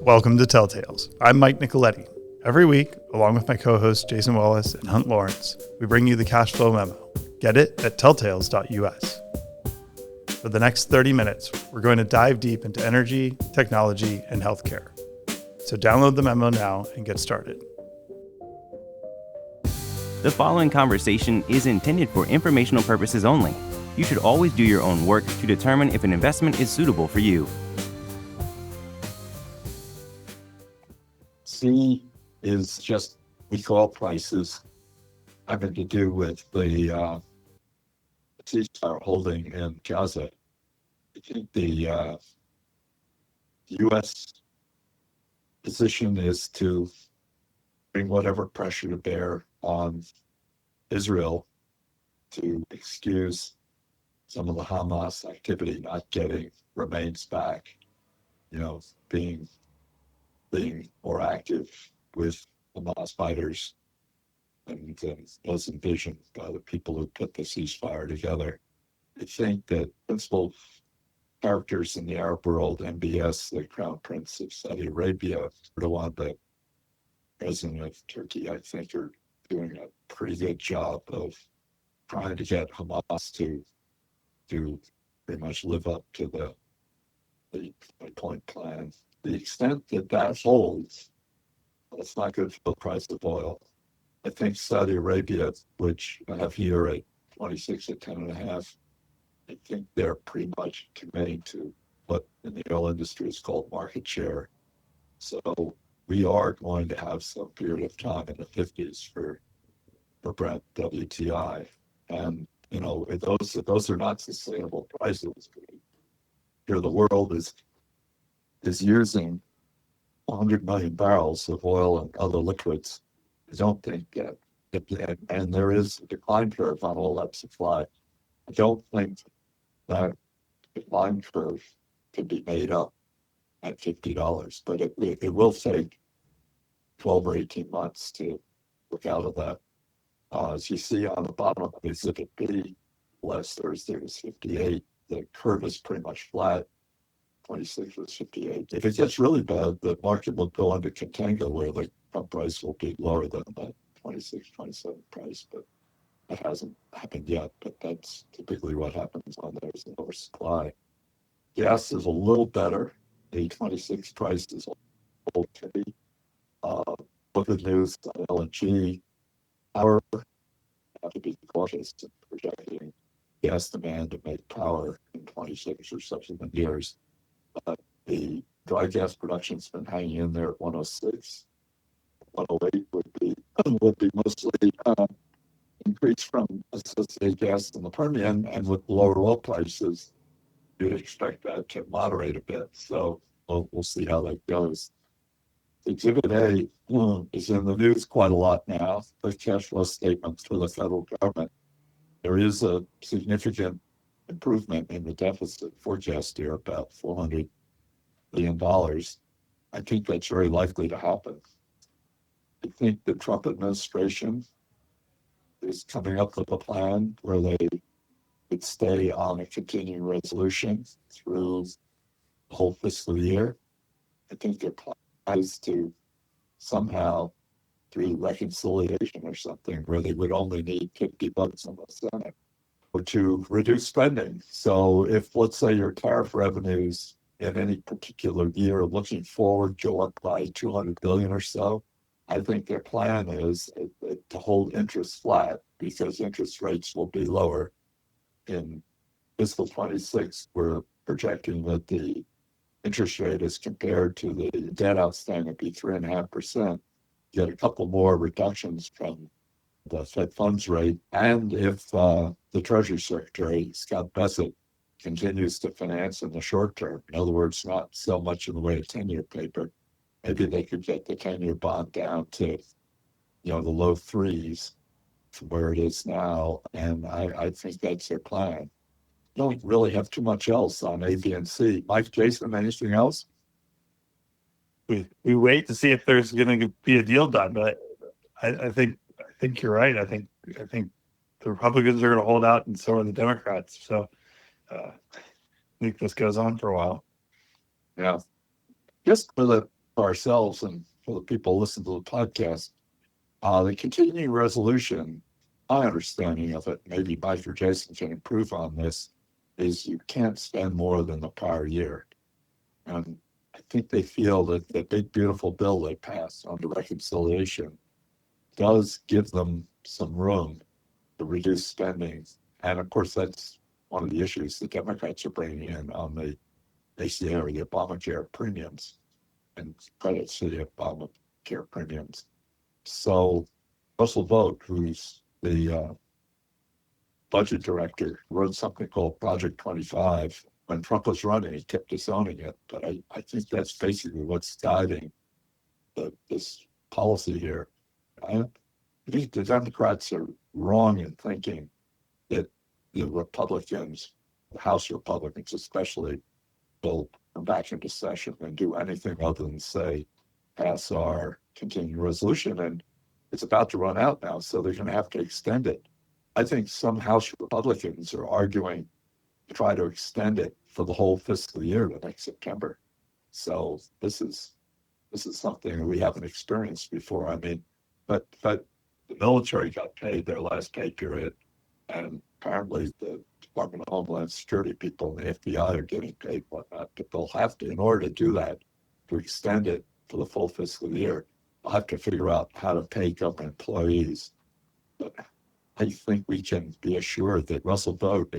Welcome to Telltales. I'm Mike Nicoletti. Every week, along with my co-hosts Jason Wallace and Hunt Lawrence, we bring you the cash flow memo. Get it at telltales.us. For the next 30 minutes, we're going to dive deep into energy, technology, and healthcare. So download the memo now and get started. The following conversation is intended for informational purposes only. You should always do your own work to determine if an investment is suitable for you. C is just weak oil prices having to do with the ceasefire holding in Gaza. I think the U.S. position is to bring whatever pressure to bear on Israel to excuse some of the Hamas activity, not getting remains back, being more active with Hamas fighters and was envisioned by the people who put the ceasefire together. I think that principal characters in the Arab world, MBS, the Crown Prince of Saudi Arabia, Erdogan, the president of Turkey, I think are doing a pretty good job of trying to get Hamas to pretty much live up to the point plan. The extent that holds, it's not good for the price of oil. I think Saudi Arabia, which I have here at 26 at 10.5, I think they're pretty much committing to what in the oil industry is called market share. So we are going to have some period of time in the 50s for Brent WTI. And, those are not sustainable prices. Here the world is using 100 million barrels of oil and other liquids. I don't think, and there is a decline curve on all that supply. I don't think that decline curve can be made up at $50, but it will take 12 or 18 months to work out of that. As you see on the bottom of Exhibit B, last Thursday was 58. The curve is pretty much flat. 26 was 58. If it gets really bad, the market will go into contango where the Trump price will be lower than that 26, 27 price, but that hasn't happened yet. But that's typically what happens when there's an oversupply. Gas is a little better. The 26 price is a little heavy. Look at the news on LNG. Power, have to be cautious in projecting gas demand to make power in 26 or subsequent years. The dry gas production's been hanging in there at 106. 108 would be mostly increased from associated gas in the Permian, and with lower oil prices, you'd expect that to moderate a bit. So we'll see how that goes. Exhibit A is in the news quite a lot now. The cash flow statements for the federal government. There is a significant improvement in the deficit forecast here, about $400 billion. I think that's very likely to happen. I think the Trump administration is coming up with a plan where they would stay on a continuing resolution through the whole fiscal year. I think their plan is to somehow, through reconciliation or something, where they would only need 50 votes on the Senate, or to reduce spending. So if, let's say, your tariff revenues in any particular year looking forward go up by 200 billion or so, I think their plan is to hold interest flat because interest rates will be lower. In fiscal 26, we're projecting that the interest rate as compared to the debt outstanding be 3.5%. Get a couple more reductions from the Fed funds rate. And if the Treasury Secretary, Scott Bessent, continues to finance in the short term, in other words, not so much in the way of 10-year paper, maybe they could get the 10-year bond down to, the low threes from where it is now. And I think that's their plan. Don't really have too much else on A, B, and C. Mike, Jason, anything else? We wait to see if there's going to be a deal done, but I think you're right. I think the Republicans are going to hold out, and so are the Democrats. So I think this goes on for a while. Yeah. Just for the for ourselves and for the people who listen to the podcast, the continuing resolution, my understanding of it, maybe Mike or Jason can improve on this, is you can't spend more than the prior year. And I think they feel that the big, beautiful bill they passed on the reconciliation does give them some room to reduce spending. And of course, that's one of the issues the Democrats are bringing in on the ACA or the Obamacare premiums and credits to the Obamacare premiums. So Russell Vought, who's the budget director, wrote something called Project 25. When Trump was running, he kept disowning it. But I think that's basically what's guiding this policy here. I think the Democrats are wrong in thinking that the Republicans, the House Republicans especially, will come back into session and do anything other than say, pass our continuing resolution. And it's about to run out now, so they're going to have to extend it. I think some House Republicans are arguing to try to extend it for the whole fiscal year to next September. So this is something that we haven't experienced before. I mean, but the military got paid their last pay period, and apparently the Department of Homeland Security people and the FBI are getting paid whatnot, but they'll have to, in order to do that, to extend it for the full fiscal year, they'll have to figure out how to pay government employees. But I think we can be assured that Russell Vought,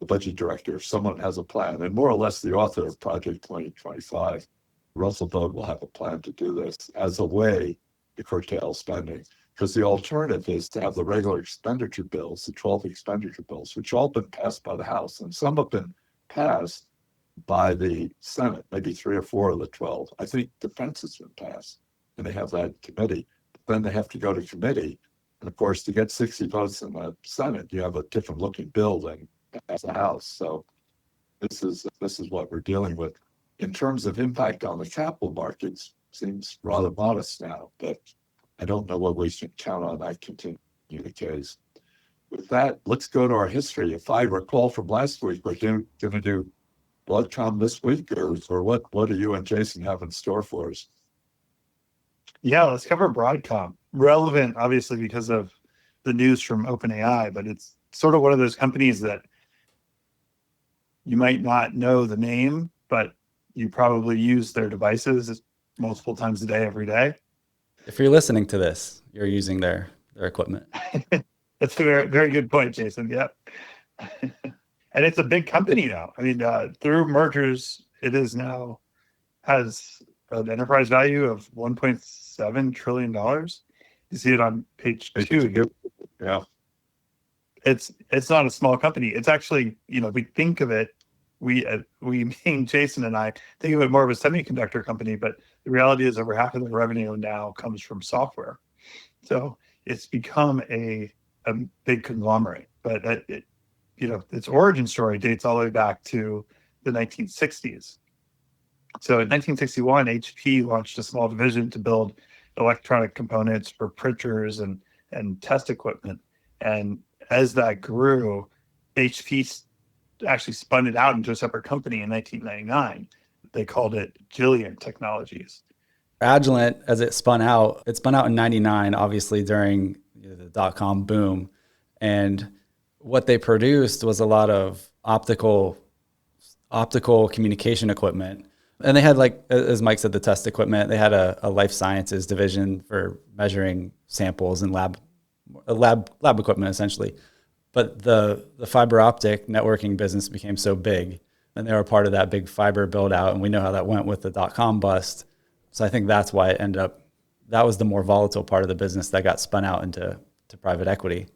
the budget director, if someone has a plan, and more or less the author of Project 2025, Russell Vought will have a plan to do this as a way to curtail spending. Because the alternative is to have the regular expenditure bills, the 12 expenditure bills, which all been passed by the House, and some have been passed by the Senate, maybe 3 or 4 of the 12. I think defense has been passed, and they have that committee. Then they have to go to committee. And of course, to get 60 votes in the Senate, you have a different looking bill than as the House. So this is what we're dealing with. In terms of impact on the capital markets, seems rather modest now, but I don't know what we can count on that continue the case. With that, let's go to our history. If I recall from last week, we're going to do Broadcom this week, or what do you and Jason have in store for us? Yeah, let's cover Broadcom. Relevant, obviously, because of the news from OpenAI, but it's sort of one of those companies that you might not know the name, but you probably use their devices multiple times a day, every day. If you're listening to this, you're using their equipment. That's a very, very good point, Jason. Yep. And it's a big company now. I mean, through mergers, it is now has an enterprise value of $1.7 trillion. You see it on page 2. Yeah. It's not a small company. It's actually, we think of it, we being Jason and I think of it more of a semiconductor company, but the reality is over half of the revenue now comes from software. So it's become a big conglomerate, but its origin story dates all the way back to the 1960s. So in 1961, HP launched a small division to build electronic components for printers and test equipment. And as that grew, HP actually spun it out into a separate company in 1999. They called it Jillian Technologies. Agilent, as it spun out in 99, obviously during the dot-com boom. And what they produced was a lot of optical communication equipment. And they had, like, as Mike said, the test equipment. They had a life sciences division for measuring samples and lab equipment, essentially. But the fiber optic networking business became so big, and they were part of that big fiber build out. And we know how that went with the dot-com bust. So I think that's why it ended up, that was the more volatile part of the business that got spun out into private equity.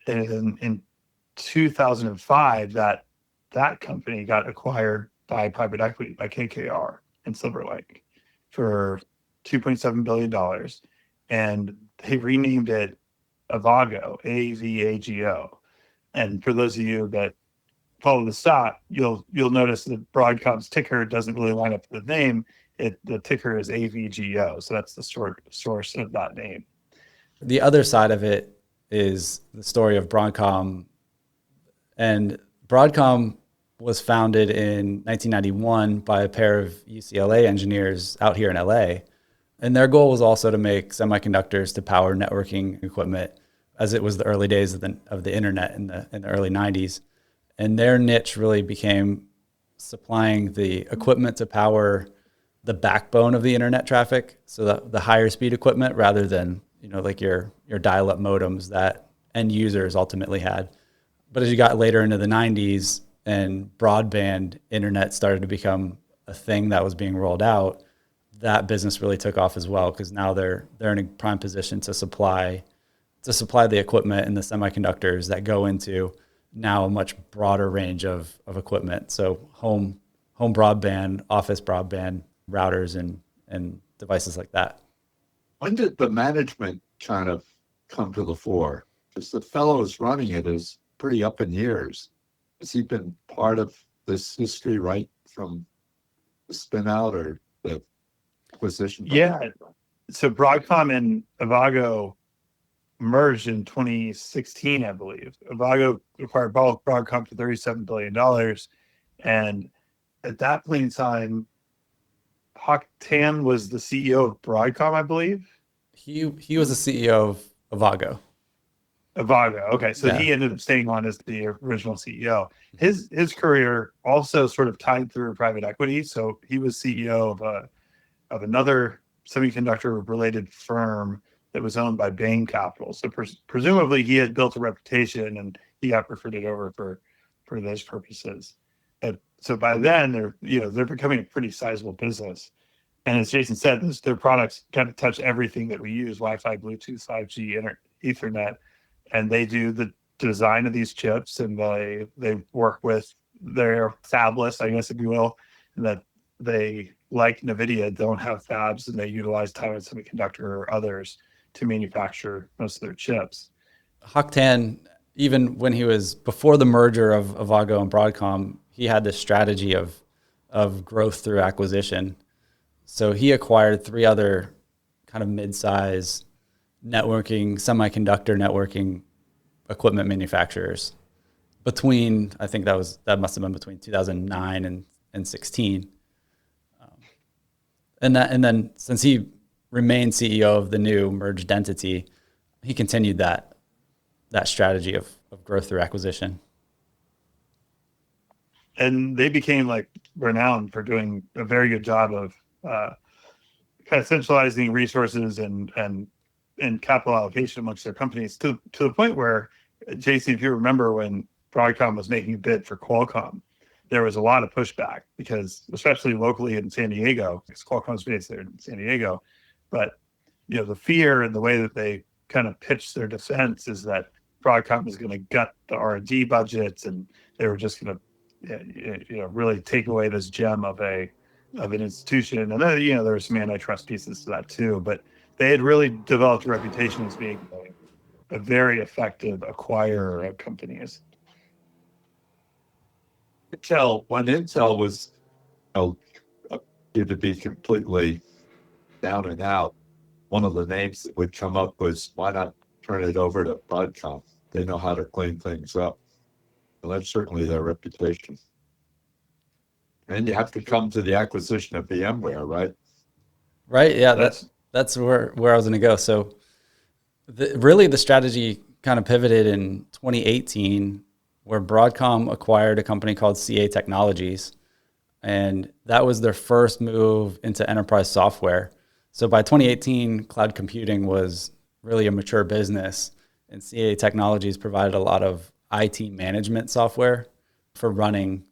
And in 2005, that company got acquired by private equity, by KKR and Silver Lake for $2.7 billion. And they renamed it AVGO, AVGO. And for those of you that follow the stock, you'll notice that Broadcom's ticker doesn't really line up with the name. The ticker is AVGO. So that's the source of that name. The other side of it is the story of Broadcom. And Broadcom was founded in 1991 by a pair of UCLA engineers out here in LA. And their goal was also to make semiconductors to power networking equipment, as it was the early days of the internet in the early 90s. And their niche really became supplying the equipment to power the backbone of the internet traffic, so the higher speed equipment, rather than like your dial-up modems that end users ultimately had. But as you got later into the 90s and broadband internet started to become a thing that was being rolled out, that business really took off as well, because now they're in a prime position to supply the equipment and the semiconductors that go into now a much broader range of equipment. So home broadband, office broadband, routers and devices like that. When did the management kind of come to the fore? Because the fellow who's running it is pretty up in years. Has he been part of this history right from the spin out or the acquisition? Yeah. So Broadcom and AVGO merged in 2016, I believe. AVGO acquired Broadcom for $37 billion. And at that point in time, Hock Tan was the CEO of Broadcom, I believe. He was the CEO of AVGO. AVGO. Okay, so Yeah. he ended up staying on as the original CEO. His career also sort of tied through private equity. So he was CEO of another semiconductor related firm that was owned by Bain Capital. So presumably he had built a reputation and he got referred it over for those purposes. And so by then they're becoming a pretty sizable business. And as Jason said, their products kind of touch everything that we use: Wi-Fi, Bluetooth, 5G, Ethernet. And they do the design of these chips, and they work with their fabless, I guess, if you will, and that they, like NVIDIA, don't have fabs, and they utilize Taiwan Semiconductor or others to manufacture most of their chips. Hock Tan, even when he was before the merger of AVGO and Broadcom, he had this strategy of growth through acquisition. So he acquired 3 other kind of mid-size semiconductor networking equipment manufacturers between, I think that must have been between 2009 and 16. And then since he remained CEO of the new merged entity, he continued that strategy of growth through acquisition. And they became like renowned for doing a very good job of kind of centralizing resources and capital allocation amongst their companies to the point where, Jason, if you remember when Broadcom was making a bid for Qualcomm, there was a lot of pushback because, especially locally in San Diego, because Qualcomm's based there in San Diego, but the fear and the way that they kind of pitched their defense is that Broadcom was going to gut the R&D budgets, and they were just going to really take away this gem of an institution. And then there were some antitrust pieces to that too, but they had really developed a reputation as being a very effective acquirer of companies. When Intel was to be completely down and out, one of the names that would come up was, why not turn it over to Broadcom? They know how to clean things up. And that's certainly their reputation. And you have to come to the acquisition of VMware, right? Right. Yeah. That's where I was going to go. So really the strategy kind of pivoted in 2018, where Broadcom acquired a company called CA Technologies. And that was their first move into enterprise software. So by 2018, cloud computing was really a mature business, and CA Technologies provided a lot of IT management software for running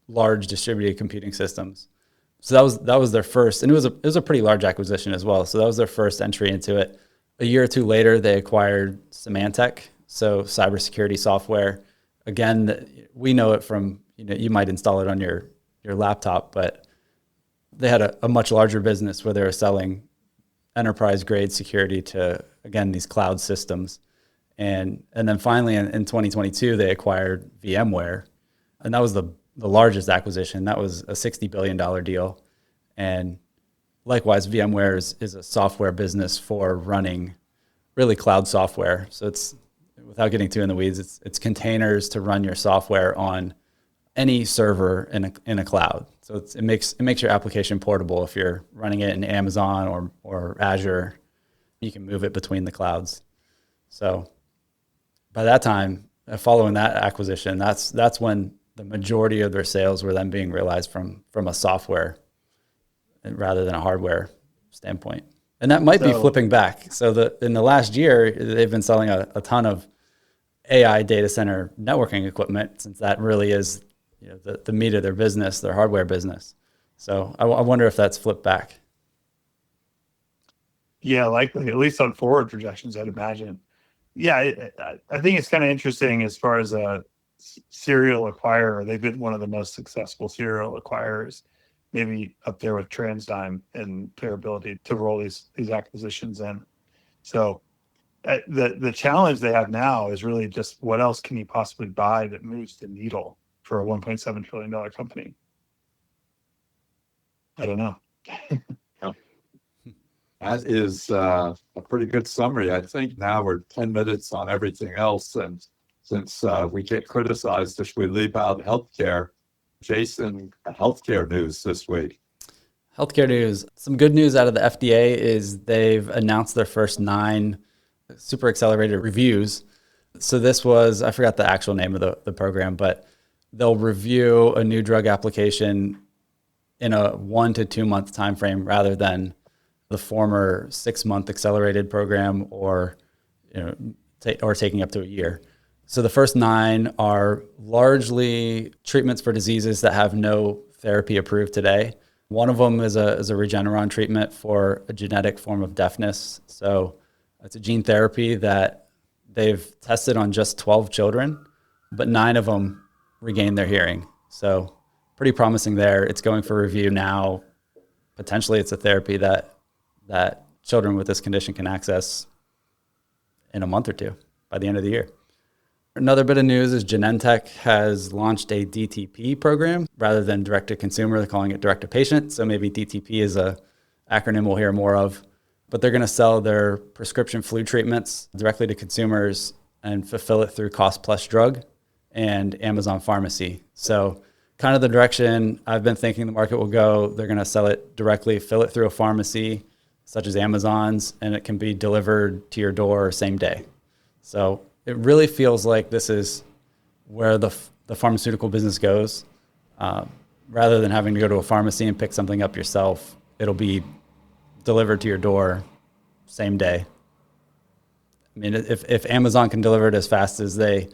large distributed computing systems. So that was their first, and it was a pretty large acquisition as well. So that was their first entry into it. A year or two later, they acquired Symantec, so cybersecurity software. Again, we know it from, you might install it on your laptop, but they had a much larger business where they were selling enterprise grade security to, again, these cloud systems. And then finally in 2022, they acquired VMware, and that was the largest acquisition. That was a $60 billion deal. And likewise, VMware is a software business for running really cloud software. So it's, without getting too in the weeds, it's containers to run your software on any server in a cloud. So it makes your application portable. If you're running it in Amazon or Azure, you can move it between the clouds. So by that time, following that acquisition, that's when the majority of their sales were then being realized from a software rather than a hardware standpoint. And that might be flipping back. So in the last year, they've been selling a ton of AI data center networking equipment, since that really is the meat of their business, their hardware business. So I wonder if that's flipped back. Yeah, likely, at least on forward projections, I'd imagine. Yeah, I think it's kind of interesting as far as a serial acquirer. They've been one of the most successful serial acquirers, maybe up there with TransDigm and their ability to roll these acquisitions in. So the challenge they have now is really just what else can you possibly buy that moves the needle for a $1.7 trillion company? I don't know. That is a pretty good summary. I think now we're 10 minutes on everything else. And since we get criticized if we leave out healthcare, Jason, healthcare news this week. Healthcare news. Some good news out of the FDA is they've announced their first 9 super accelerated reviews. So this was, I forgot the actual name of the program, but they'll review a new drug application in a 1 to 2 month time frame rather than the former 6-month accelerated program or taking up to a year. So the first 9 are largely treatments for diseases that have no therapy approved today. One of them is a Regeneron treatment for a genetic form of deafness. So it's a gene therapy that they've tested on just 12 children, but 9 of them regained their hearing. So pretty promising there. It's going for review now. Potentially it's a therapy that children with this condition can access in a month or 2 by the end of the year. Another bit of news is Genentech has launched a DTP program rather than direct to consumer. They're calling it direct to patient. So maybe DTP is a acronym we'll hear more of, but they're going to sell their prescription flu treatments directly to consumers and fulfill it through cost plus drug and Amazon pharmacy. So kind of the direction I've been thinking the market will go. They're going to sell it directly, fill it through a pharmacy such as Amazon's, and it can be delivered to your door same day. So it really feels like this is where the pharmaceutical business goes. Rather than having to go to a pharmacy and pick something up yourself, it'll be delivered to your door same day. I mean, if Amazon can deliver it as fast as they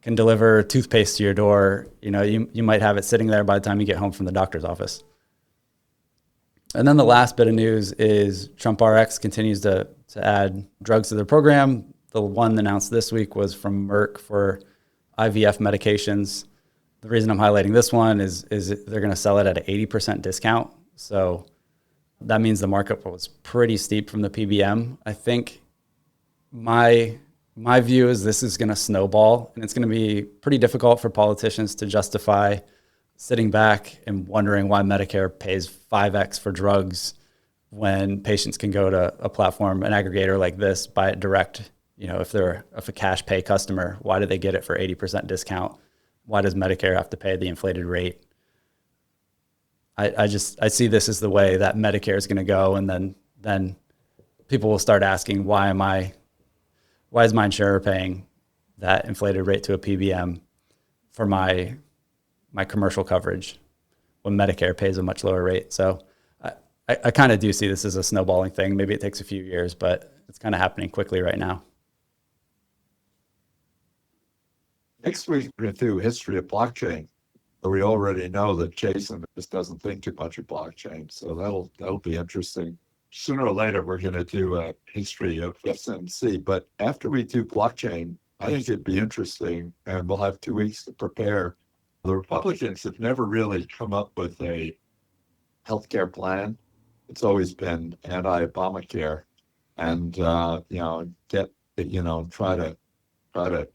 can deliver toothpaste to your door, you might have it sitting there by the time you get home from the doctor's office. And then the last bit of news is TrumpRx continues to add drugs to their program. The one announced this week was from Merck for IVF medications. The reason I'm highlighting this one is they're going to sell it at an 80% discount. So that means the markup was pretty steep from the PBM. I think my view is this is going to snowball, and it's going to be pretty difficult for politicians to justify sitting back and wondering why Medicare pays 5x for drugs when patients can go to a platform, an aggregator like this, buy it direct. If they're a cash pay customer, why do they get it for 80% discount? Why does Medicare have to pay the inflated rate? I see this as the way that Medicare is going to go, and then people will start asking, why is my insurer paying that inflated rate to a PBM for my commercial coverage when Medicare pays a much lower rate? So I kind of do see this as a snowballing thing. Maybe it takes a few years, but it's kind of happening quickly right now. Next week, we're going to do history of blockchain. But we already know that Jason just doesn't think too much of blockchain, so that'll be interesting. Sooner or later, we're going to do a history of SMC. But after we do blockchain, I think it'd be interesting, and we'll have 2 weeks to prepare. The Republicans have never really come up with a healthcare plan. It's always been anti-Obamacare, and try to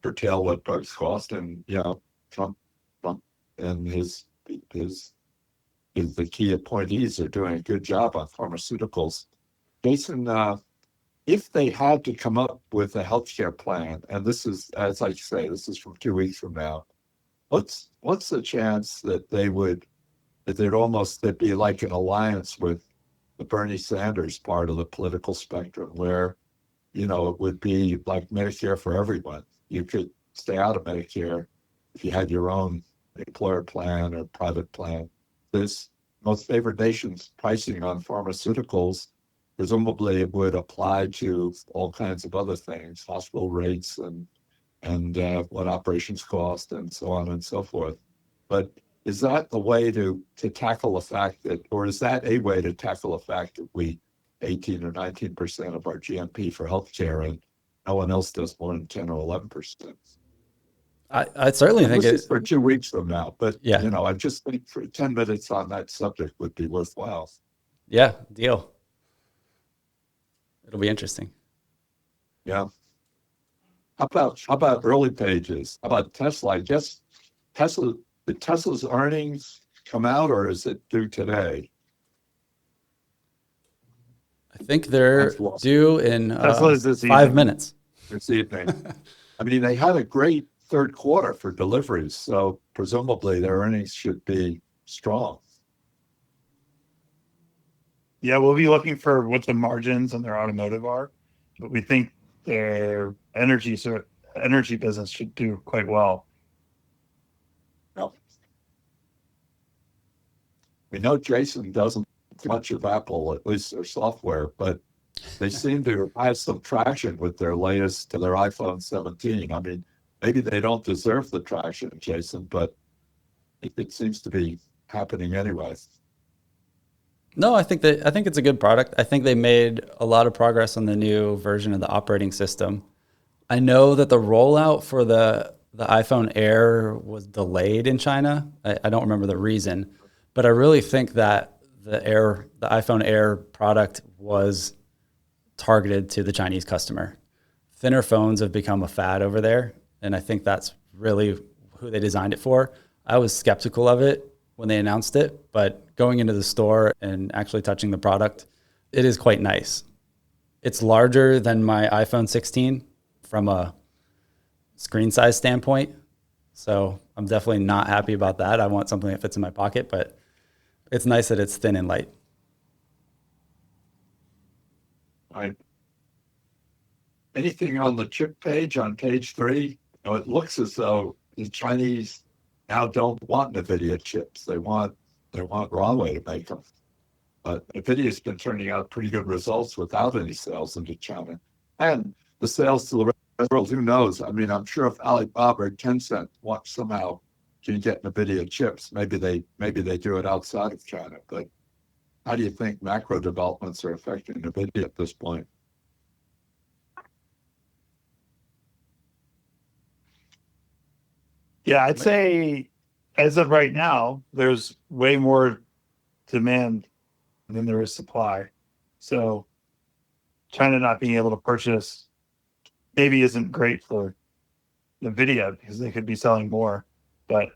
curtail what drugs cost, and Trump and his the key appointees are doing a good job on pharmaceuticals. Jason, if they had to come up with a healthcare plan, and this is, as I say, this is from 2 weeks from now, what's the chance that there'd be like an alliance with the Bernie Sanders part of the political spectrum, where, it would be like Medicare for everyone. You could stay out of Medicare if you had your own employer plan or private plan. This most favored nations pricing on pharmaceuticals, presumably it would apply to all kinds of other things, hospital rates and what operations cost and so on and so forth. But is that the way to tackle the fact that, or is that a way to tackle the fact that we 18 or 19% of our GNP for healthcare and no one else does more than 10 or 11%? I certainly think it's for 2 weeks from now, but yeah. I just think for 10 minutes on that subject would be worthwhile. Yeah, deal. It'll be interesting. Yeah. How about early pages? How about Tesla? I guess did Tesla's earnings come out, or is it due today? I think they're due in 5 minutes. This evening. I mean, they had a great third quarter for deliveries, so presumably their earnings should be strong. Yeah, we'll be looking for what the margins on their automotive are, but we think their energy business should do quite well. Yep. We know Jason doesn't much of Apple, at least their software, but they seem to have some traction with their iPhone 17. I mean, maybe they don't deserve the traction, Jason, but it seems to be happening anyway. No, I think it's a good product. I think they made a lot of progress on the new version of the operating system. I know that the rollout for the iPhone Air was delayed in China. I don't remember the reason, but I really think that the iPhone Air product was targeted to the Chinese customer. Thinner phones have become a fad over there, and I think that's really who they designed it for. I was skeptical of it when they announced it, but going into the store and actually touching the product, it is quite nice. It's larger than my iPhone 16 from a screen size standpoint, so I'm definitely not happy about that. I want something that fits in my pocket, but it's nice that it's thin and light. Right. Anything on the chip page on page 3? It looks as though the Chinese now don't want NVIDIA chips. They want Huawei to make them. But NVIDIA's been turning out pretty good results without any sales into China. And the sales to the rest of the world, who knows? I mean, I'm sure if Alibaba or Tencent somehow can get NVIDIA chips, maybe they do it outside of China. But how do you think macro developments are affecting NVIDIA at this point? Yeah, I'd say as of right now, there's way more demand than there is supply. So China not being able to purchase maybe isn't great for NVIDIA because they could be selling more, but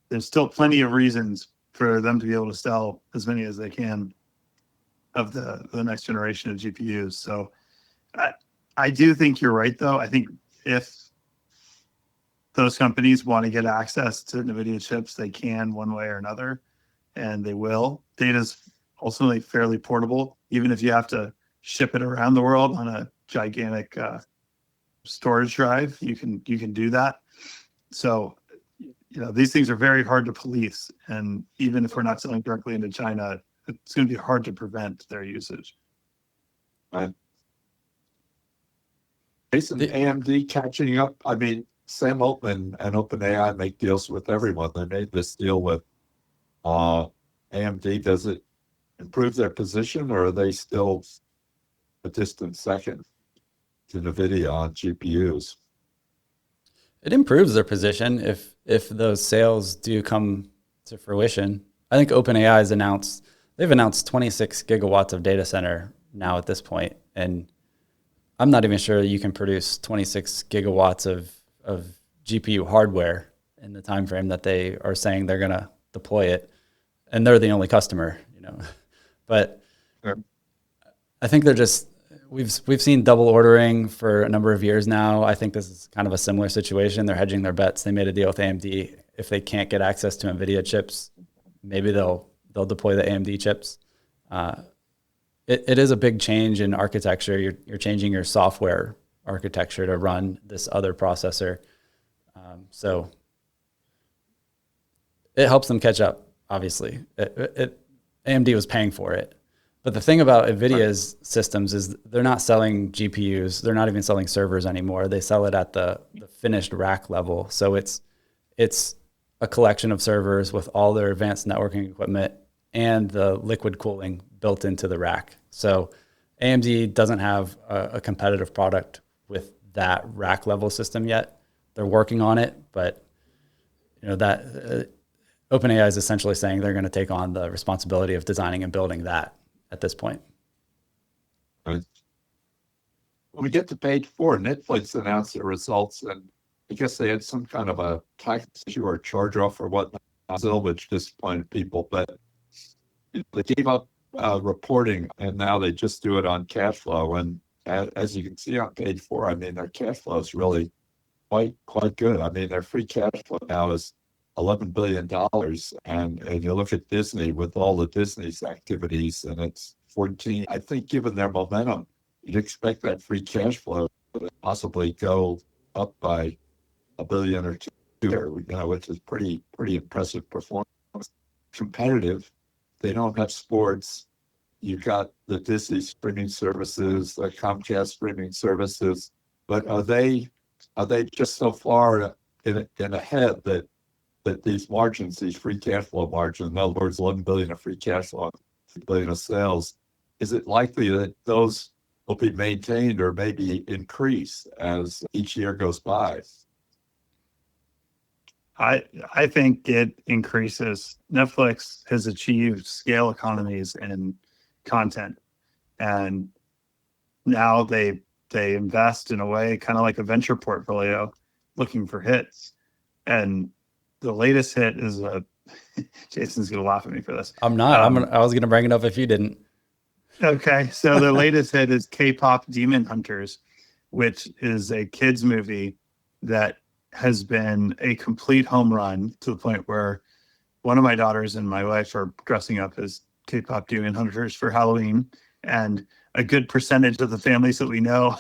there's still plenty of reasons for them to be able to sell as many as they can of the next generation of GPUs. So I do think you're right, though. I think if those companies want to get access to NVIDIA chips, they can one way or another, and they will. Data's ultimately fairly portable, even if you have to ship it around the world on a gigantic storage drive. You can do that. So, these things are very hard to police, and even if we're not selling directly into China, it's going to be hard to prevent their usage. Right. Isn't AMD catching up? I mean, Sam Altman and OpenAI make deals with everyone. They made this deal with AMD. Does it improve their position, or are they still a distant second to NVIDIA on GPUs? It improves their position if those sales do come to fruition. I think OpenAI has announced 26 gigawatts of data center now at this point, and I'm not even sure you can produce 26 gigawatts of GPU hardware in the time frame that they are saying they're going to deploy it, and they're the only customer, But sure. I think they're just we've seen double ordering for a number of years now. I think this is kind of a similar situation. They're hedging their bets. They made a deal with AMD. If they can't get access to NVIDIA chips, maybe they'll deploy the AMD chips. It is a big change in architecture. You're changing your software architecture to run this other processor. So it helps them catch up, obviously. AMD was paying for it. But the thing about NVIDIA's systems is they're not selling GPUs. They're not even selling servers anymore. They sell it at the finished rack level. So it's a collection of servers with all their advanced networking equipment and the liquid cooling built into the rack. So AMD doesn't have a competitive product with that rack level system yet. They're working on it, but that OpenAI is essentially saying they're going to take on the responsibility of designing and building that at this point. Right. When we get to page 4, Netflix announced their results, and I guess they had some kind of a tax issue or charge off or whatnot, which disappointed people. But they gave up reporting, and now they just do it on cash flow. And as you can see on page 4, I mean, their cash flow is really quite good. I mean, their free cash flow now is $11 billion. And you look at Disney with all the Disney's activities, and it's 14. I think given their momentum, you'd expect that free cash flow to possibly go up by $1 billion or $2 billion, which is pretty impressive performance. Competitive. They don't have sports. You've got the Disney streaming services, the Comcast streaming services, but are they just so far in ahead that these margins, these free cash flow margins, in other words, 11 billion of free cash flow, 3 billion of sales, is it likely that those will be maintained or maybe increase as each year goes by? I think it increases. Netflix has achieved scale economies in content, and now they invest in a way kind of like a venture portfolio, looking for hits. And the latest hit is Jason's gonna laugh at me for this. I'm not. I was gonna bring it up if you didn't. Okay, so the latest hit is K-pop Demon Hunters, which is a kids movie that has been a complete home run to the point where one of my daughters and my wife are dressing up as K-pop Demon Hunters for Halloween, and a good percentage of the families that we know,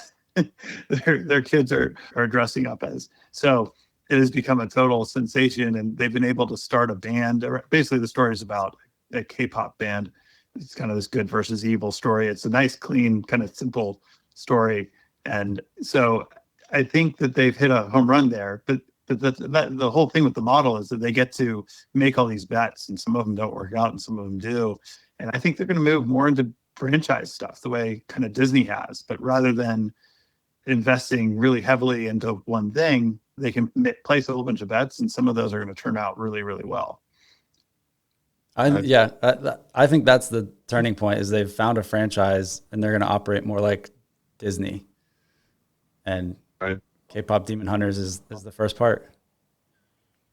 their kids are dressing up as. So it has become a total sensation, and they've been able to start a band. Basically, the story is about a K-pop band. It's kind of this good versus evil story. It's a nice, clean, kind of simple story. And so I think that they've hit a home run there. But the whole thing with the model is that they get to make all these bets, and some of them don't work out and some of them do. And I think they're going to move more into franchise stuff the way kind of Disney has. But rather than investing really heavily into one thing, they can place a whole bunch of bets, and some of those are going to turn out really, really well. I think that's the turning point, is they've found a franchise and they're going to operate more like Disney. And right. K-pop Demon Hunters is the first part.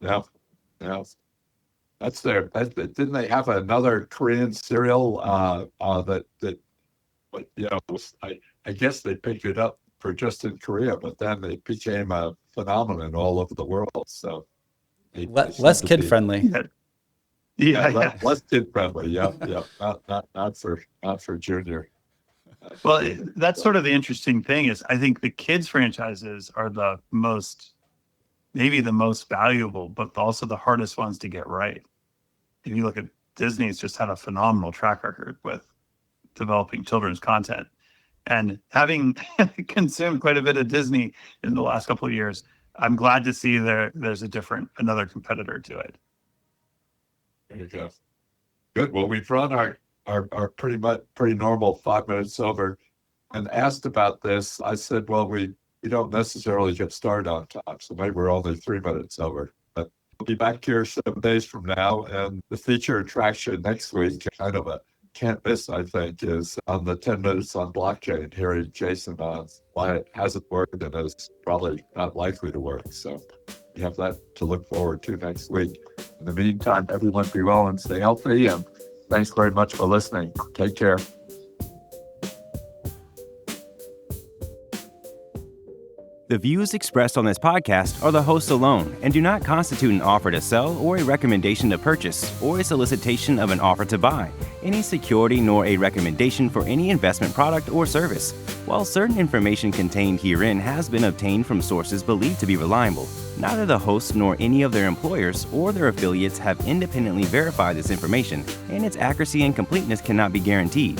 Yeah. That's their. Didn't they have another Korean serial that I guess they picked it up for just in Korea, but then it became a phenomenon all over the world. So less kid friendly. Yeah. Less kid friendly. Yeah. Not for junior. Well, that's sort of the interesting thing is I think the kids franchises are maybe the most valuable, but also the hardest ones to get right. If you look at Disney's just had a phenomenal track record with developing children's content, and having consumed quite a bit of Disney in the last couple of years, I'm glad to see there's another competitor to it. There you go. Good. Well, we've run our pretty normal 5 minutes over, and asked about this. I said, well, we don't necessarily get started on time, so maybe we're only 3 minutes over. But we'll be back here 7 days from now, and the feature attraction next week, kind of a can't miss, I think, is on the 10 minutes on blockchain, hearing Jason on why it hasn't worked and is probably not likely to work. So we have that to look forward to next week. In the meantime, everyone be well and stay healthy, and thanks very much for listening. Take care. The views expressed on this podcast are the hosts alone and do not constitute an offer to sell or a recommendation to purchase or a solicitation of an offer to buy any security nor a recommendation for any investment product or service. While certain information contained herein has been obtained from sources believed to be reliable, neither the hosts nor any of their employers or their affiliates have independently verified this information, and its accuracy and completeness cannot be guaranteed.